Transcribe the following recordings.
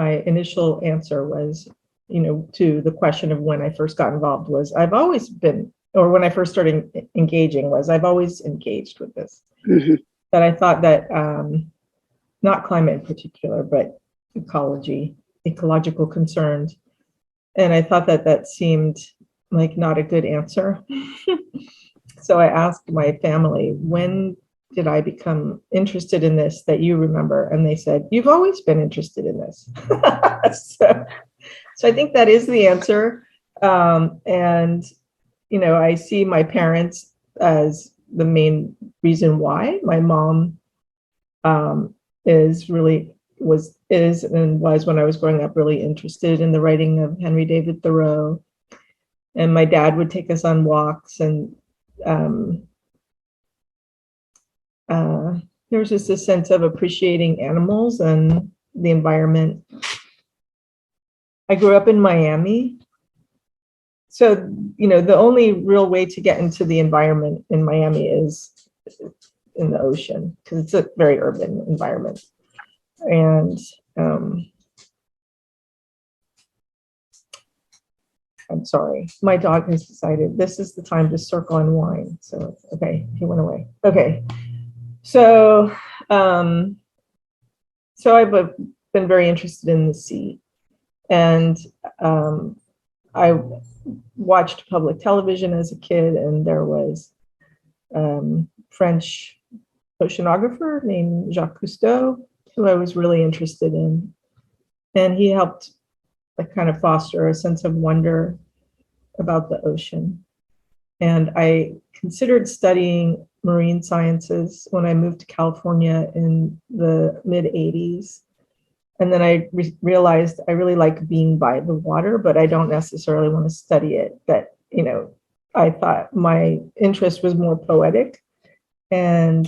my initial answer was, to the question of when I first got involved was I've always been, or when I first started engaging was I've always engaged with this. Mhm. That I thought that, not climate in particular, but ecological concerns. And I thought that that seemed like not a good answer. So I asked my family, when did I become interested in this that you remember? And they said, you've always been interested in this. So I think that is the answer. And, I see my parents as the main reason why. My mom is and was when I was growing up really interested in the writing of Henry David Thoreau. And my dad would take us on walks, and there was just a sense of appreciating animals and the environment. I grew up in Miami. So, the only real way to get into the environment in Miami is in the ocean, because it's a very urban environment. And I'm sorry, my dog has decided this is the time to circle and whine. So, okay, he went away. Okay. So, I've been very interested in the sea, and I watched public television as a kid, and there was French oceanographer named Jacques Cousteau, who I was really interested in, and he helped kind of foster a sense of wonder about the ocean. And I considered studying marine sciences when I moved to California in the mid 80s. And then I realized I really like being by the water, but I don't necessarily want to study it. That, I thought my interest was more poetic. And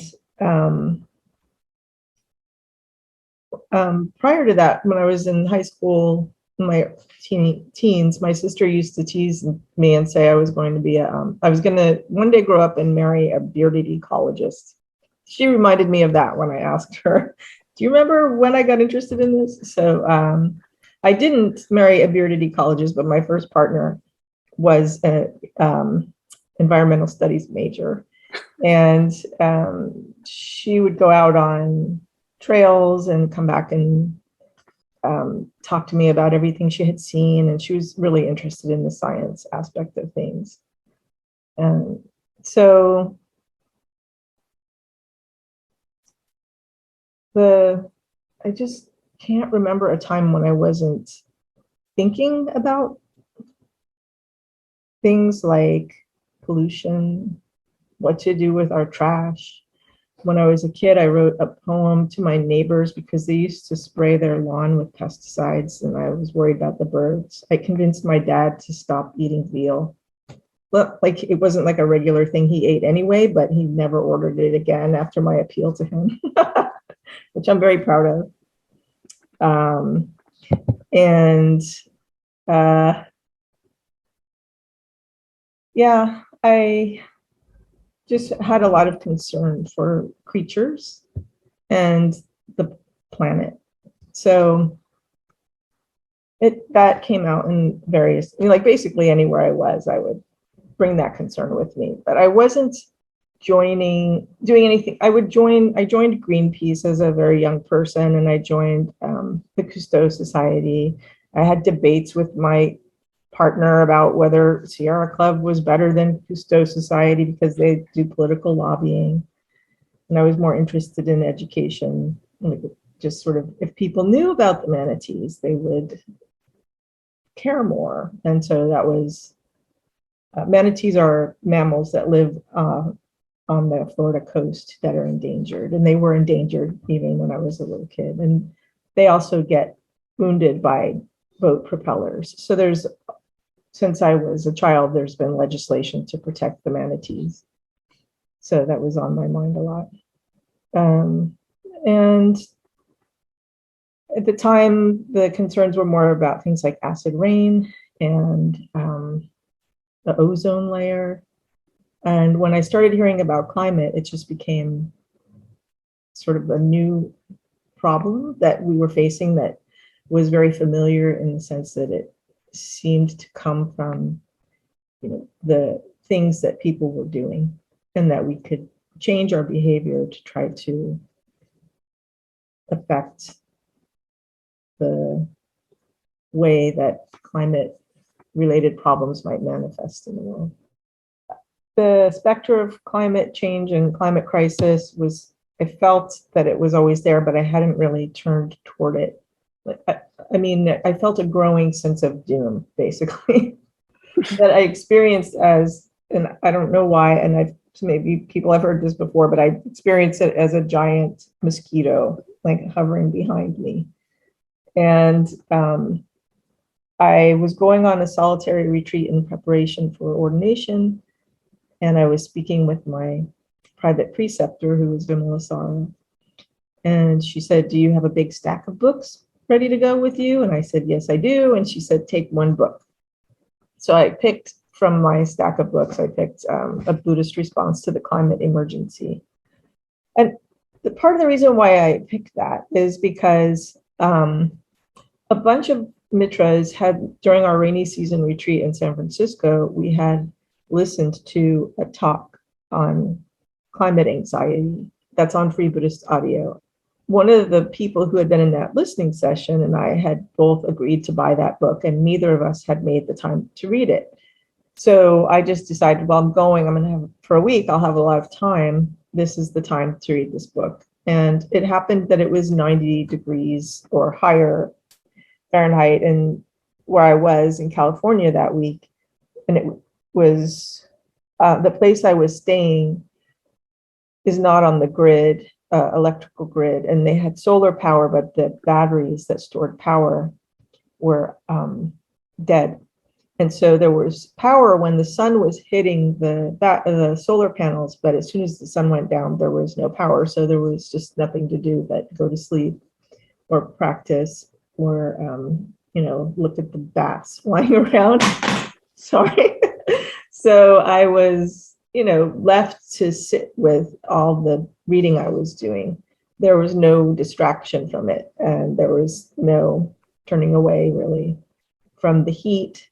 prior to that, when I was in high school, in my teens, my sister used to tease me and say I was going to one day grow up and marry a bearded ecologist. She reminded me of that when I asked her, do you remember when I got interested in this? So I didn't marry a bearded ecologist, but my first partner was an environmental studies major. And she would go out on trails and come back and talk to me about everything she had seen. And she was really interested in the science aspect of things. And so I just can't remember a time when I wasn't thinking about things like pollution, what to do with our trash. When I was a kid, I wrote a poem to my neighbors because they used to spray their lawn with pesticides, and I was worried about the birds. I convinced my dad to stop eating veal. Well, like it wasn't like a regular thing he ate anyway, but he never ordered it again after my appeal to him, which I'm very proud of. Yeah, I just had a lot of concern for creatures and the planet. So that came out in various, like basically anywhere I was, I would bring that concern with me. But I wasn't doing anything. I joined Greenpeace as a very young person, and I joined the Cousteau Society. I had debates with my partner about whether Sierra Club was better than Cousteau Society because they do political lobbying. And I was more interested in education, like just sort of, if people knew about the manatees, they would care more. And so that was, manatees are mammals that live on the Florida coast that are endangered, and they were endangered even when I was a little kid. And they also get wounded by boat propellers. So since I was a child, there's been legislation to protect the manatees. So that was on my mind a lot. And at the time, the concerns were more about things like acid rain and the ozone layer. And when I started hearing about climate, it just became sort of a new problem that we were facing, that was very familiar in the sense that it seemed to come from, the things that people were doing, and that we could change our behavior to try to affect the way that climate related problems might manifest in the world. The specter of climate change and climate crisis I felt that it was always there, but I hadn't really turned toward it. I felt a growing sense of doom, basically, that I experienced and I don't know why, and maybe people have heard this before, but I experienced it as a giant mosquito, like hovering behind me. And I was going on a solitary retreat in preparation for ordination, and I was speaking with my private preceptor, who was Vimala Sara, and she said, "Do you have a big stack of books ready to go with you?" And I said, "Yes, I do." And she said, "Take one book." So I picked from my stack of books, I picked A Buddhist Response to the Climate Emergency. And part of the reason why I picked that is because a bunch of mitras had, during our rainy season retreat in San Francisco, we had listened to a talk on climate anxiety that's on Free Buddhist Audio. One of the people who had been in that listening session and I had both agreed to buy that book, and neither of us had made the time to read it. So I just decided, well, I'm going to have, for a week, I'll have a lot of time. This is the time to read this book. And it happened that it was 90 degrees or higher Fahrenheit and where I was in California that week. And it was, the place I was staying is not on the grid, electrical grid, and they had solar power, but the batteries that stored power were dead. And so there was power when the sun was hitting the solar panels, but as soon as the sun went down, there was no power. So there was just nothing to do but go to sleep or practice or, look at the bats flying around. Sorry. So I was, left to sit with all the reading I was doing. There was no distraction from it, and there was no turning away really from the heat,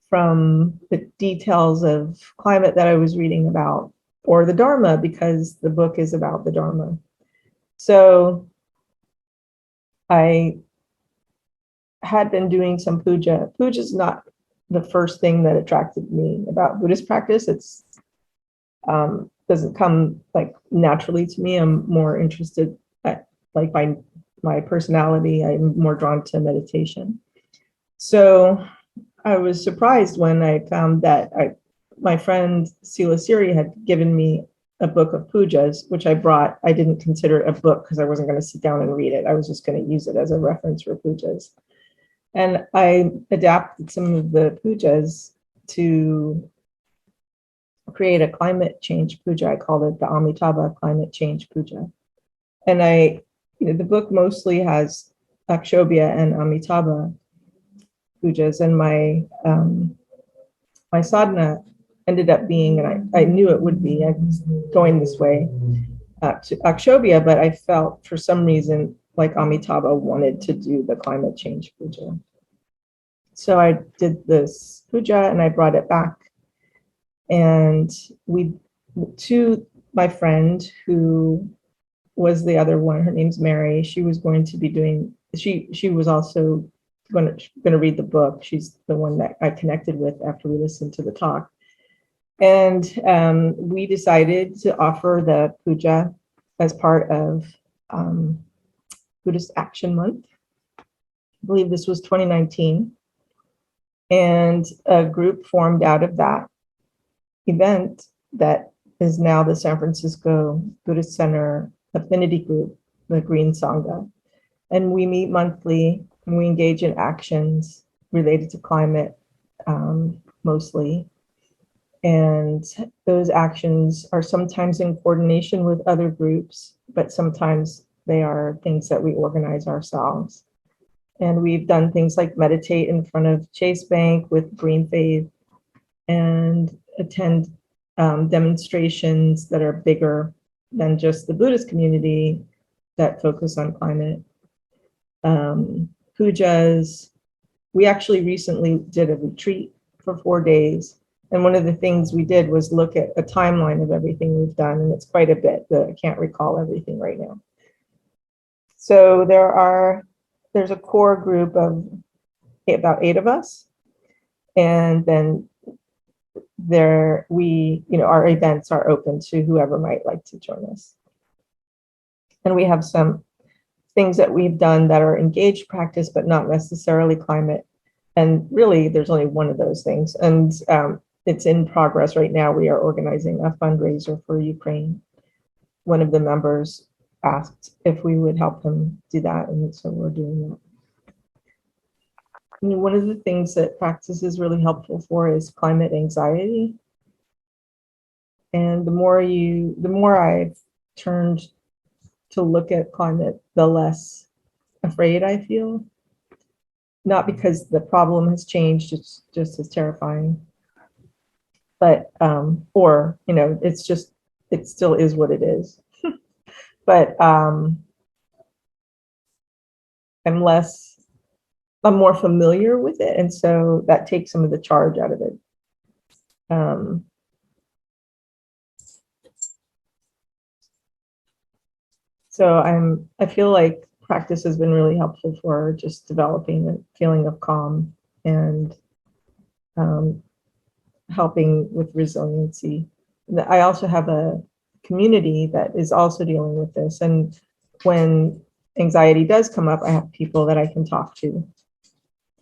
from the details of climate that I was reading about, or the Dharma, because the book is about the Dharma. So I had been doing some puja. Puja is not the first thing that attracted me about Buddhist practice. It's doesn't come like naturally to me. I'm more interested, like by my personality, I'm more drawn to meditation. So I was surprised when I found that my friend Sila Siri had given me a book of pujas, which I brought. I didn't consider it a book because I wasn't going to sit down and read it. I was just going to use it as a reference for pujas. And I adapted some of the pujas to create a climate change puja. I called it the Amitabha Climate Change Puja. And the book mostly has Akshobhya and Amitabha pujas, and my sadhana ended up being, and I knew it would be, I was going this way to Akshobhya, but I felt for some reason like Amitabha wanted to do the climate change puja. So I did this puja and I brought it back. And to my friend, who was the other one, her name's Mary, she was going to be doing, she was also going to read the book. She's the one that I connected with after we listened to the talk. And we decided to offer the puja as part of Buddhist Action Month. I believe this was 2019. And a group formed out of that event that is now the San Francisco Buddhist Center Affinity Group, the Green Sangha. And we meet monthly and we engage in actions related to climate mostly. And those actions are sometimes in coordination with other groups, but sometimes they are things that we organize ourselves. And we've done things like meditate in front of Chase Bank with Green Faith and attend demonstrations that are bigger than just the Buddhist community that focus on climate. pujas. We actually recently did a retreat for 4 days. And one of the things we did was look at a timeline of everything we've done. And it's quite a bit. I can't recall everything right now. So there's a core group of about 8 of us. And then our events are open to whoever might like to join us. And we have some things that we've done that are engaged practice, but not necessarily climate. And really, there's only one of those things. And it's in progress right now. We are organizing a fundraiser for Ukraine. One of the members asked if we would help them do that. And so we're doing that. And one of the things that practice is really helpful for is climate anxiety. And the more I've turned to look at climate, the less afraid I feel. Not because the problem has changed, it's just as terrifying. But, it still is what it is. But I'm more familiar with it. And so that takes some of the charge out of it. So I feel like practice has been really helpful for just developing a feeling of calm and helping with resiliency. I also have a community that is also dealing with this. And when anxiety does come up, I have people that I can talk to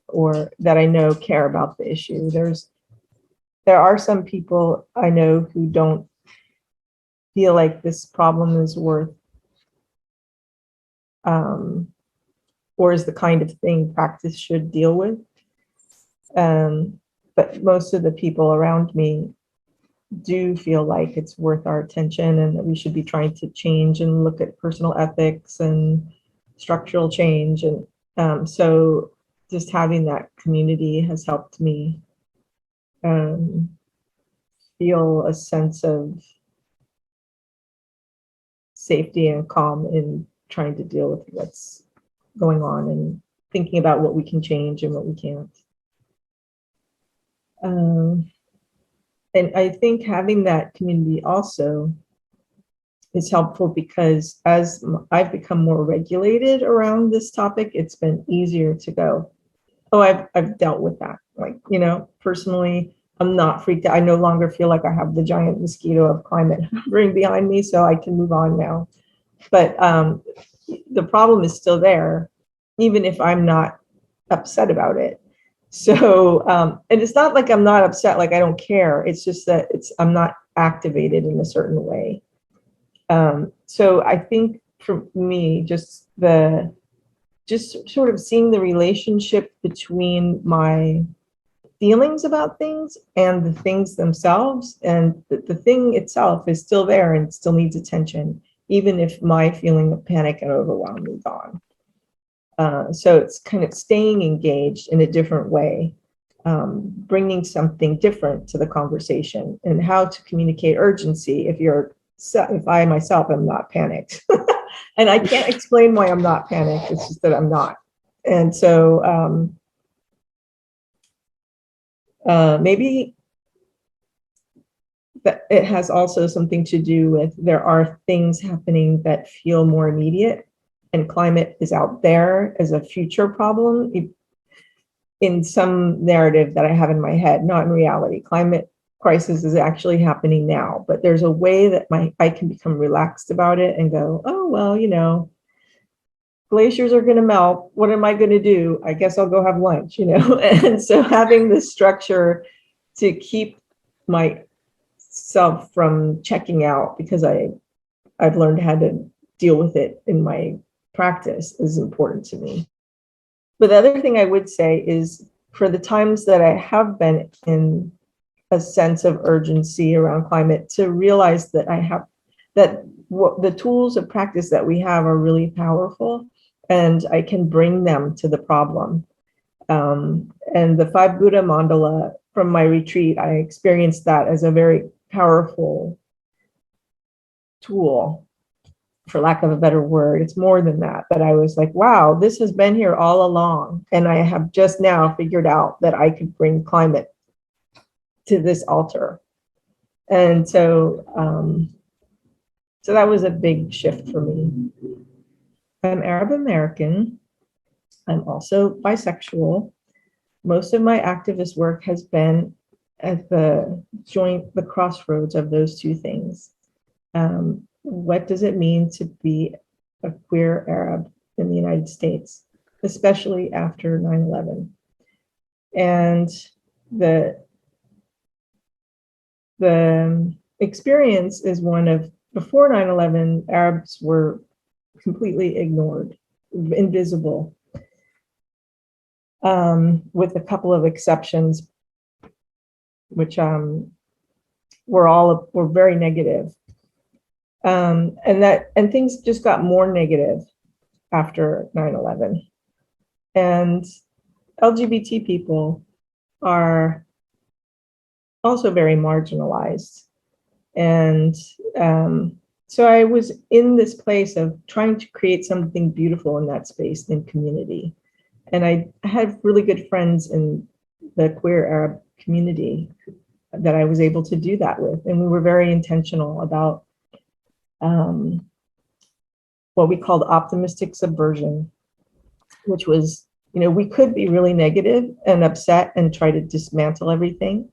or that I know care about the issue. There are some people I know who don't feel like this problem is worth or is the kind of thing practice should deal with. But most of the people around me do feel like it's worth our attention and that we should be trying to change and look at personal ethics and structural change. And so just having that community has helped me feel a sense of safety and calm in trying to deal with what's going on and thinking about what we can change and what we can't. And I think having that community also is helpful because as I've become more regulated around this topic, it's been easier to go, oh, I've dealt with that. Like, personally, I'm not freaked out. I no longer feel like I have the giant mosquito of climate hovering behind me, so I can move on now. But the problem is still there, even if I'm not upset about it. So, and it's not like I'm not upset, like I don't care. It's just that I'm not activated in a certain way. So I think for me, just sort of seeing the relationship between my feelings about things and the things themselves, and the thing itself is still there and still needs attention, even if my feeling of panic and overwhelm is gone. So it's kind of staying engaged in a different way, bringing something different to the conversation, and how to communicate urgency if I myself am not panicked. And I can't explain why I'm not panicked, it's just that I'm not. And so maybe that it has also something to do with there are things happening that feel more immediate, and climate is out there as a future problem in some narrative that I have in my head, not in reality. Climate crisis is actually happening now, but there's a way that I can become relaxed about it and go, oh, well, glaciers are going to melt. What am I going to do? I guess I'll go have lunch, And so having this structure to keep myself from checking out, because I've learned how to deal with it in my practice, is important to me. But the other thing I would say is, for the times that I have been in a sense of urgency around climate, to realize that the tools of practice that we have are really powerful, and I can bring them to the problem. And the 5 Buddha mandala from my retreat, I experienced that as a very powerful tool for lack of a better word. It's more than that. But I was like, wow, this has been here all along. And I have just now figured out that I could bring climate to this altar. And so, so that was a big shift for me. I'm Arab American. I'm also bisexual. Most of my activist work has been at the crossroads of those two things. What does it mean to be a queer Arab in the United States, especially after 9/11? And the experience is one of, before 9/11, Arabs were completely ignored, invisible, with a couple of exceptions, which were very negative. And things just got more negative after 9/11. And LGBT people are also very marginalized. And so I was in this place of trying to create something beautiful in that space and community. And I had really good friends in the queer Arab community that I was able to do that with. And we were very intentional about what we called optimistic subversion, which was, we could be really negative and upset and try to dismantle everything,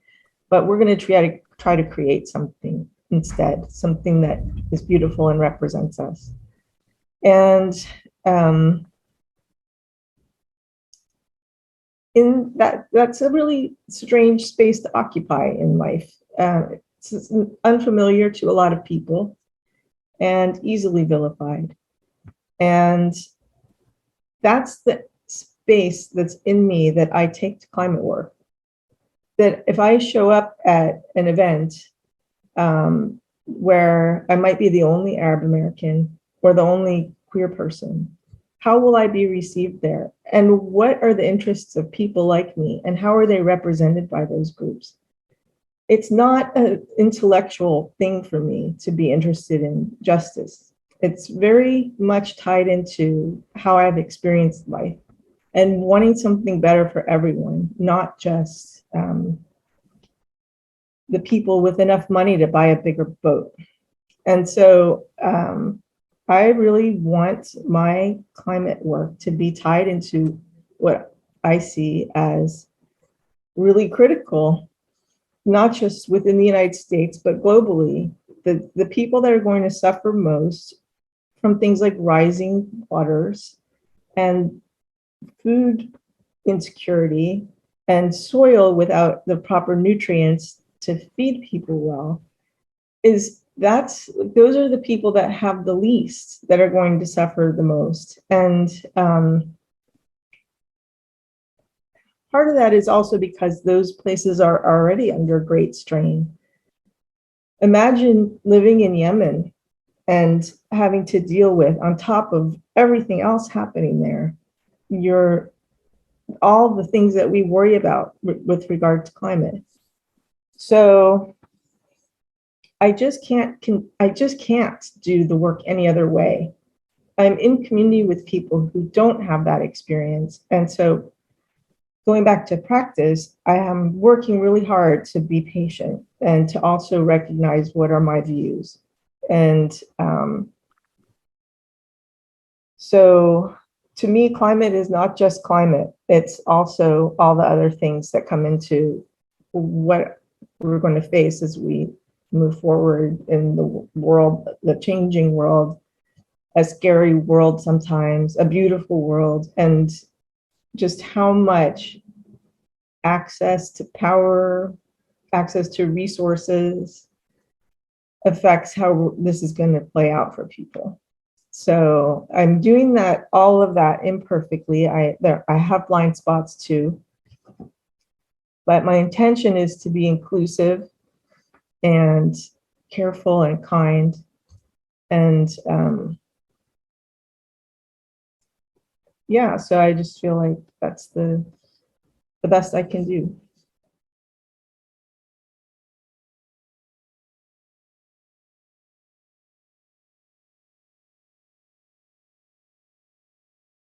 but we're going to try to create something instead, something that is beautiful and represents us. And in that's a really strange space to occupy in life. It's unfamiliar to a lot of people and easily vilified. And that's the space that's in me that I take to climate work. That if I show up at an event where I might be the only Arab American or the only queer person, how will I be received there? And what are the interests of people like me? And how are they represented by those groups? It's not an intellectual thing for me to be interested in justice. It's very much tied into how I've experienced life and wanting something better for everyone, not just the people with enough money to buy a bigger boat. And so I really want my climate work to be tied into what I see as really critical, not just within the United States, but globally. The people that are going to suffer most from things like rising waters and food insecurity and soil without the proper nutrients to feed people well, those are the people that have the least that are going to suffer the most. And part of that is also because those places are already under great strain. Imagine living in Yemen and having to deal with, on top of everything else happening there, all the things that we worry about with regard to climate. So I just can't do the work any other way. I'm in community with people who don't have that experience. And so going back to practice, I am working really hard to be patient and to also recognize what are my views. And so to me, climate is not just climate. It's also all the other things that come into what we're going to face as we move forward in the world, the changing world, a scary world sometimes, a beautiful world, and just how much access to power, access to resources affects how this is going to play out for people. So I'm doing that, all of that imperfectly. I have blind spots too, but my intention is to be inclusive and careful and kind. And yeah, so I just feel like that's the best I can do.